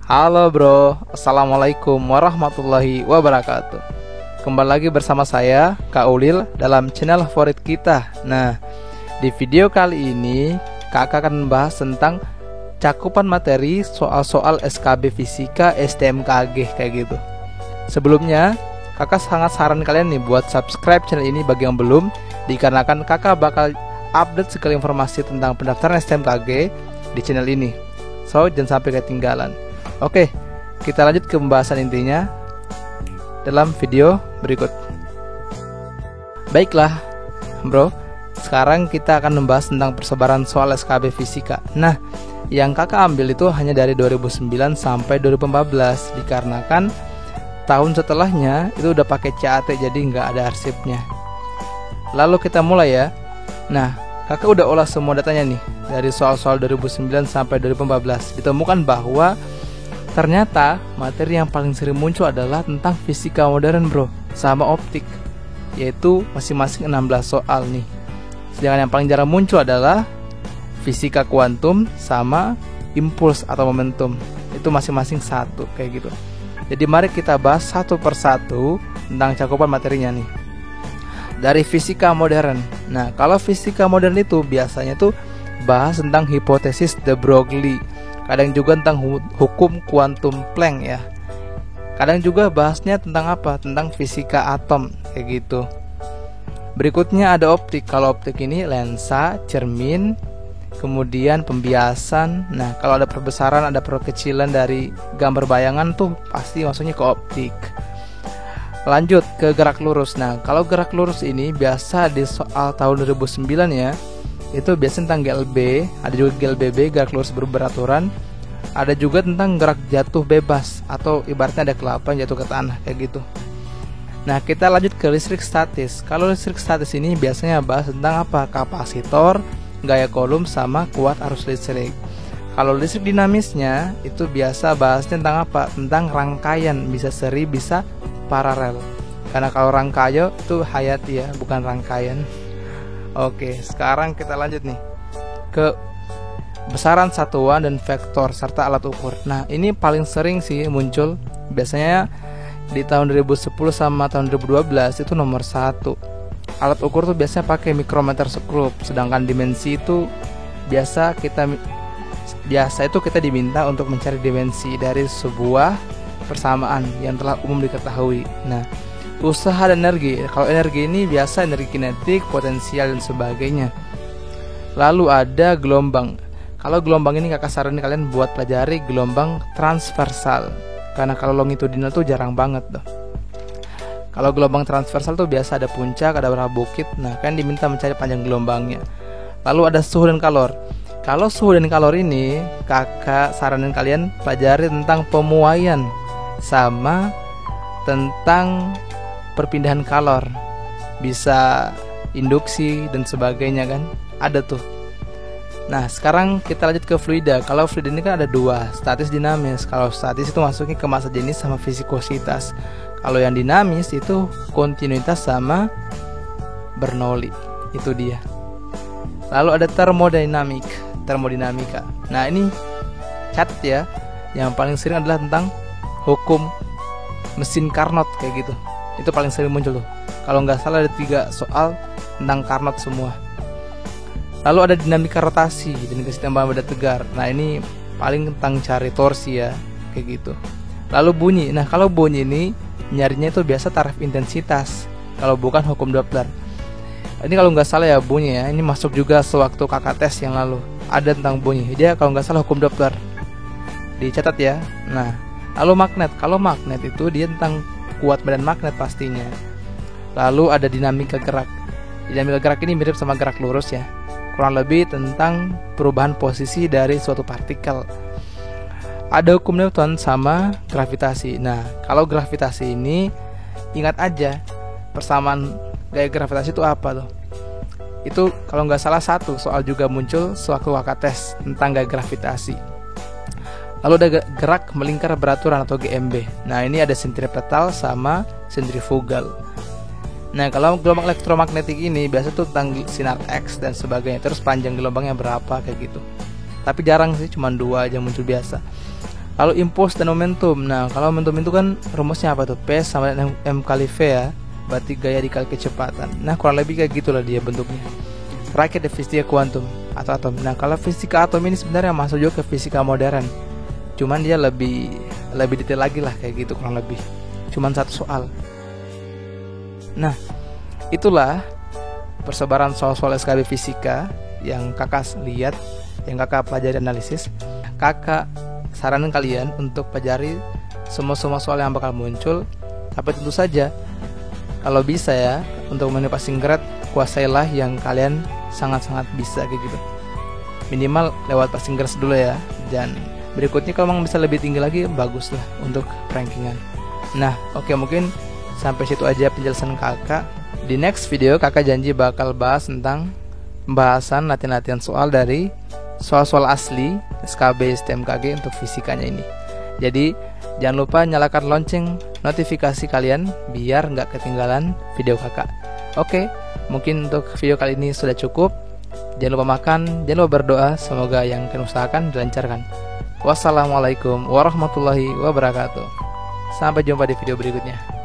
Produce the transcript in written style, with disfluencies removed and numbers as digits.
Halo bro, Assalamualaikum warahmatullahi wabarakatuh. Kembali lagi bersama saya, Kak Ulil, dalam channel favorit kita. Nah, di video kali ini kakak akan membahas tentang cakupan materi soal-soal SKB Fisika STMKG kayak gitu. Sebelumnya, kakak sangat saran kalian nih buat subscribe channel ini bagi yang belum, dikarenakan kakak bakal update segala informasi tentang pendaftaran STMKG di channel ini. So, jangan sampai ketinggalan. Oke, kita lanjut ke pembahasan intinya dalam video berikut. Baiklah, bro, sekarang kita akan membahas tentang persebaran soal SKB Fisika. Nah, yang kakak ambil itu hanya dari 2009 sampai 2014, dikarenakan tahun setelahnya itu udah pakai CAT, jadi nggak ada arsipnya. Lalu kita mulai ya. Nah, kakak udah olah semua datanya nih dari soal-soal 2009 sampai 2014. Ditemukan bahwa ternyata materi yang paling sering muncul adalah tentang fisika modern bro, sama optik, yaitu masing-masing 16 soal nih. Sedangkan yang paling jarang muncul adalah fisika kuantum sama impuls atau momentum, itu masing-masing satu kayak gitu. Jadi mari kita bahas satu persatu tentang cakupan materinya nih. Dari fisika modern. Nah, kalau fisika modern itu biasanya tuh bahas tentang hipotesis de Broglie, kadang juga tentang hukum kuantum Planck ya. Kadang juga bahasnya tentang apa? Tentang fisika atom kayak gitu. Berikutnya ada optik. Kalau optik ini lensa, cermin, kemudian pembiasan. Nah, kalau ada perbesaran, ada perkecilan dari gambar bayangan tuh pasti maksudnya ke optik. Lanjut ke gerak lurus. Nah, kalau gerak lurus ini biasa di soal tahun 2009 ya. Itu biasanya tentang GLB, ada juga GLBB, gerak lurus beraturan. Ada juga tentang gerak jatuh bebas, atau ibaratnya ada kelapa yang jatuh ke tanah kayak gitu. Nah, kita lanjut ke listrik statis. Kalau listrik statis ini biasanya bahas tentang apa? Kapasitor, gaya kolom, sama kuat arus listrik. Kalau listrik dinamisnya itu biasa bahasnya tentang apa? Tentang rangkaian, bisa seri, bisa paralel. Karena kalau rangkaian itu hayati ya, bukan rangkaian. Oke, sekarang kita lanjut nih ke besaran satuan dan vektor serta alat ukur. Nah, ini paling sering sih muncul. Biasanya di tahun 2010 sama tahun 2012 itu nomor 1. Alat ukur tuh biasanya pakai mikrometer skrup, sedangkan dimensi itu biasa itu kita diminta untuk mencari dimensi dari sebuah persamaan yang telah umum diketahui. Nah, usaha dan energi. Kalau energi ini biasa energi kinetik, potensial dan sebagainya. Lalu ada gelombang. Kalau gelombang ini kakak saranin kalian buat pelajari gelombang transversal, karena kalau longitudinal tuh jarang banget tuh. Kalau gelombang transversal tuh biasa ada puncak, ada beberapa bukit. Nah, kalian diminta mencari panjang gelombangnya. Lalu ada suhu dan kalor. Kalau suhu dan kalor ini kakak saranin kalian pelajari tentang pemuaian sama tentang perpindahan kalor, bisa induksi dan sebagainya kan, ada tuh. Nah, sekarang kita lanjut ke fluida. Kalau fluida ini kan ada dua, statis, dinamis. Kalau statis itu masuknya ke massa jenis sama viskositas. Kalau yang dinamis itu kontinuitas sama Bernoulli, itu dia. Lalu ada termodinamika. Nah, ini catat ya, yang paling sering adalah tentang hukum mesin Carnot kayak gitu. Itu paling sering muncul tuh. Kalau nggak salah ada 3 soal tentang Carnot semua. Lalu ada dinamika rotasi dan kesetimbangan benda tegar. Nah, ini paling tentang cari torsi ya, kayak gitu. Lalu bunyi. Nah, kalau bunyi ini nyarinya itu biasa taraf intensitas, kalau bukan hukum Doppler. Ini kalau nggak salah ya bunyi ya. Ini masuk juga sewaktu kakak tes yang lalu. Ada tentang bunyi. Dia kalau nggak salah hukum Doppler. Dicatat ya. Nah, lalu magnet. Kalau magnet itu dia tentang kuat badan magnet pastinya. Lalu ada dinamika gerak. Dinamika gerak ini mirip sama gerak lurus ya, kurang lebih tentang perubahan posisi dari suatu partikel. Ada hukum Newton sama gravitasi. Nah, kalau gravitasi ini ingat aja persamaan gaya gravitasi itu apa tuh. Itu kalau nggak salah satu soal juga muncul sewaktu kakak tes tentang gaya gravitasi. Lalu ada gerak melingkar beraturan atau GMB. Nah, ini ada sentripetal sama sentrifugal. Nah, kalau gelombang elektromagnetik ini biasa tuh tentang sinar X dan sebagainya. Terus panjang gelombangnya berapa kayak gitu. Tapi jarang sih, cuma 2 aja muncul biasa. Lalu impuls dan momentum. Nah, kalau momentum itu kan rumusnya apa tuh? P sama dengan M kali V ya. Berarti gaya dikali kecepatan. Nah, kurang lebih kayak gitulah dia bentuknya. Terakhir ada fisika kuantum atau atom. Nah, kalau fisika atom ini sebenarnya masuk juga ke fisika modern. Cuman dia lebih detail lagi lah kayak gitu kurang lebih. Cuman satu soal. Nah, itulah persebaran soal-soal SKB fisika yang kakak lihat, yang kakak pelajari analisis. Kakak saranin kalian untuk pelajari semua soal yang bakal muncul. Tapi tentu saja kalau bisa ya, untuk memenuhi passing grade kuasailah yang kalian sangat-sangat bisa kayak gitu. Minimal lewat passing grade dulu ya. Dan berikutnya kalau memang bisa lebih tinggi lagi, bagus lah untuk rankingan. Nah, oke, mungkin sampai situ aja penjelasan kakak. Di next video kakak janji bakal bahas tentang pembahasan latihan-latihan soal dari soal-soal asli SKB STMKG untuk fisikanya ini. Jadi jangan lupa nyalakan lonceng notifikasi kalian biar nggak ketinggalan video kakak. Oke, mungkin untuk video kali ini sudah cukup. Jangan lupa makan, jangan lupa berdoa, semoga yang kalian usahakan dilancarkan. Wassalamualaikum warahmatullahi wabarakatuh. Sampai jumpa di video berikutnya.